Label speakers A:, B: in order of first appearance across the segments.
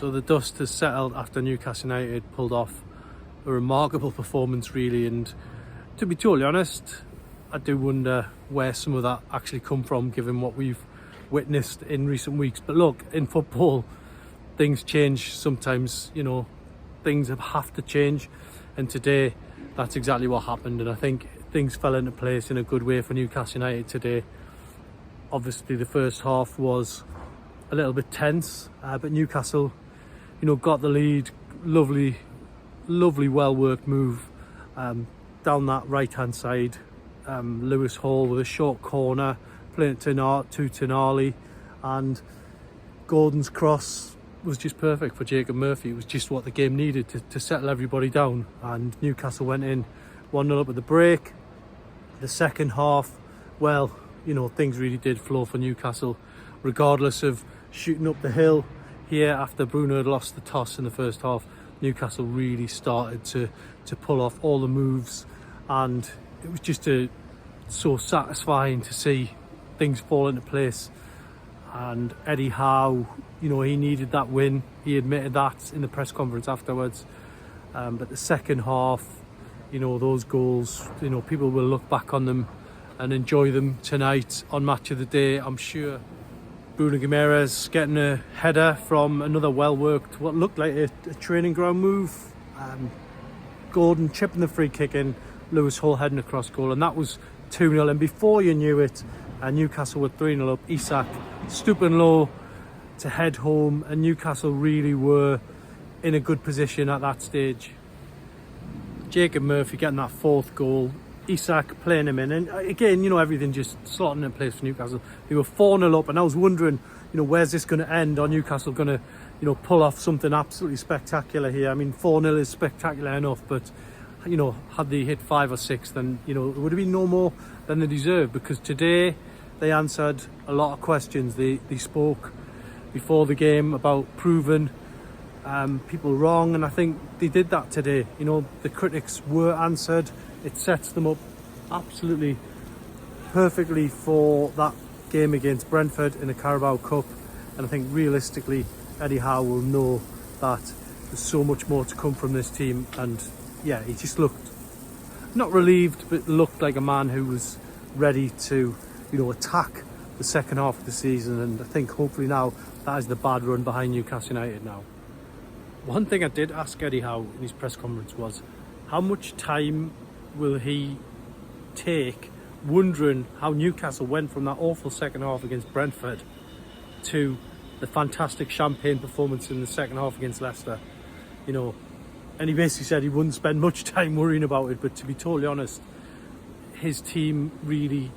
A: So the dust has settled after Newcastle United pulled off a remarkable performance, really, and to be totally honest, I do wonder where some of that actually come from, given what we've witnessed in recent weeks. But look, in football, things change sometimes, you know, things have to change, and today that's exactly what happened, and I think things fell into place in a good way for Newcastle United today. Obviously the first half was a little bit tense, but Newcastle, you know, got the lead. Lovely well worked move down that right hand side. Lewis Hall with a short corner, playing it to Tonali, and Gordon's cross was just perfect for Jacob Murphy. It was just what the game needed to settle everybody down, and Newcastle went in 1-0 up at the break. The second half, well, you know, things really did flow for Newcastle, regardless of shooting up the hill here after Bruno had lost the toss in the first half. Newcastle really started to pull off all the moves, and it was just so satisfying to see things fall into place. And Eddie Howe, you know, he needed that win. He admitted that in the press conference afterwards. But the second half, you know, those goals, you know, people will look back on them and enjoy them tonight on Match of the Day, I'm sure. Bruno Guimaraes getting a header from another well-worked, what looked like a training ground move. Gordon chipping the free kick in, Lewis Hall heading across goal, and that was 2-0. And before you knew it, Newcastle were 3-0 up. Isak stooping low to head home, and Newcastle really were in a good position at that stage. Jacob Murphy getting that fourth goal, Isak playing him in, and again, you know, everything just slotting in place for Newcastle. They were 4-0 up, and I was wondering, you know, where's this going to end? Are Newcastle going to, you know, pull off something absolutely spectacular here? I mean, 4-0 is spectacular enough, but, you know, had they hit 5 or 6, then, you know, it would have been no more than they deserved, because today they answered a lot of questions. They spoke before the game about proving people wrong, and I think they did that today. You know, the critics were answered. It sets them up absolutely perfectly for that game against Brentford in the Carabao Cup, and I think realistically Eddie Howe will know that there's so much more to come from this team. And yeah, he just looked not relieved, but looked like a man who was ready to, you know, attack the second half of the season. And I think hopefully now that is the bad run behind Newcastle United now. One thing I did ask Eddie Howe in his press conference was, how much time will he take wondering how Newcastle went from that awful second half against Brentford to the fantastic champagne performance in the second half against Leicester, you know. And he basically said he wouldn't spend much time worrying about it, but to be totally honest, his team really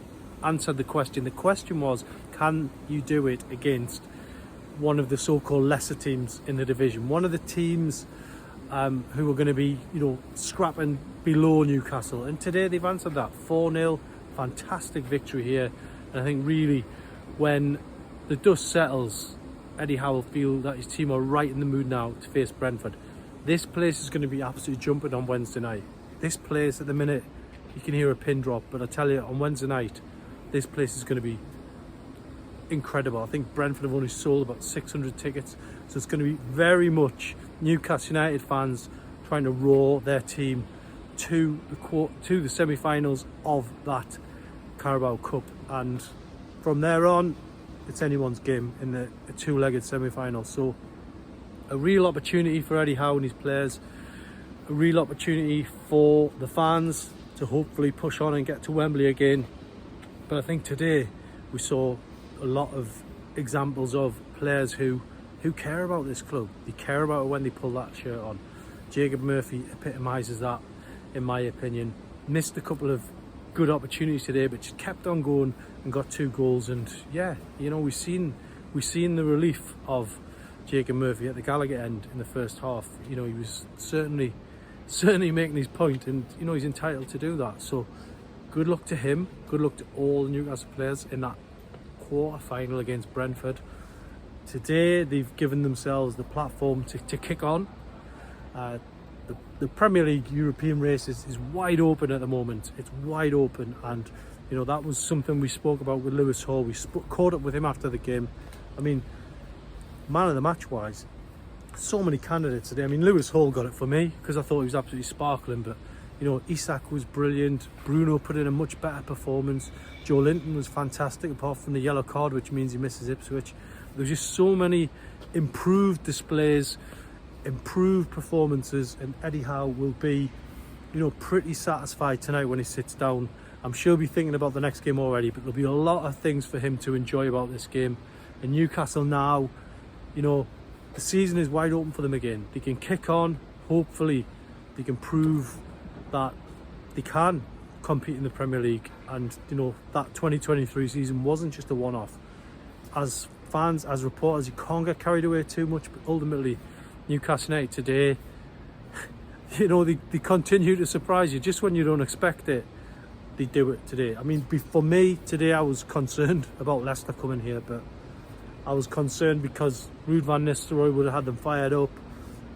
A: answered the question. The question was, can you do it against one of the so-called lesser teams in the division, one of the teams who are going to be, you know, scrapping below Newcastle? And today they've answered that. 4-0, fantastic victory here. And I think really when the dust settles, Eddie Howe will feel that his team are right in the mood now to face Brentford. This place is going to be absolutely jumping on Wednesday night. This place at the minute, you can hear a pin drop, but I tell you, on Wednesday night, this place is going to be incredible. I think Brentford have only sold about 600 tickets, so it's going to be very much Newcastle United fans trying to roar their team to the semi-finals of that Carabao Cup, and from there on it's anyone's game in the two-legged semi-final. So a real opportunity for Eddie Howe and his players, a real opportunity for the fans to hopefully push on and get to Wembley again. But I think today we saw a lot of examples of players who care about this club. They care about it when they pull that shirt on. Jacob Murphy epitomises that, in my opinion. Missed a couple of good opportunities today, but just kept on going and got 2 goals. And yeah, you know, we've seen the relief of Jacob Murphy at the Gallagher end in the first half. You know, he was certainly making his point, and you know, he's entitled to do that. So good luck to him, good luck to all the Newcastle players in that quarter-final against Brentford. Today they've given themselves the platform to kick on. The Premier League European race is wide open at the moment. It's wide open, and you know, that was something we spoke about with Lewis Hall. We caught up with him after the game. I mean, man of the match wise, so many candidates today. I mean, Lewis Hall got it for me because I thought he was absolutely sparkling, but you know, Isak was brilliant. Bruno put in a much better performance. Joe Linton was fantastic, apart from the yellow card, which means he misses Ipswich. There's just so many improved displays, improved performances, and Eddie Howe will be, you know, pretty satisfied tonight when he sits down. I'm sure he'll be thinking about the next game already, but there'll be a lot of things for him to enjoy about this game. And Newcastle now, you know, the season is wide open for them again. They can kick on. Hopefully they can prove that they can compete in the Premier League, and you know, that 2023 season wasn't just a one-off. As fans, as reporters, you can't get carried away too much, but ultimately Newcastle United today, you know, they continue to surprise you just when you don't expect it. They do it today. I mean, for me today, I was concerned about Leicester coming here, but I was concerned because Ruud van Nistelrooy would have had them fired up.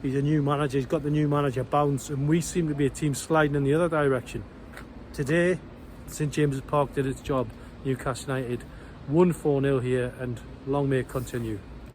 A: He's a new manager, he's got the new manager bounce, and we seem to be a team sliding in the other direction. Today, St James's Park did its job. Newcastle United won 4-0 here, and long may it continue.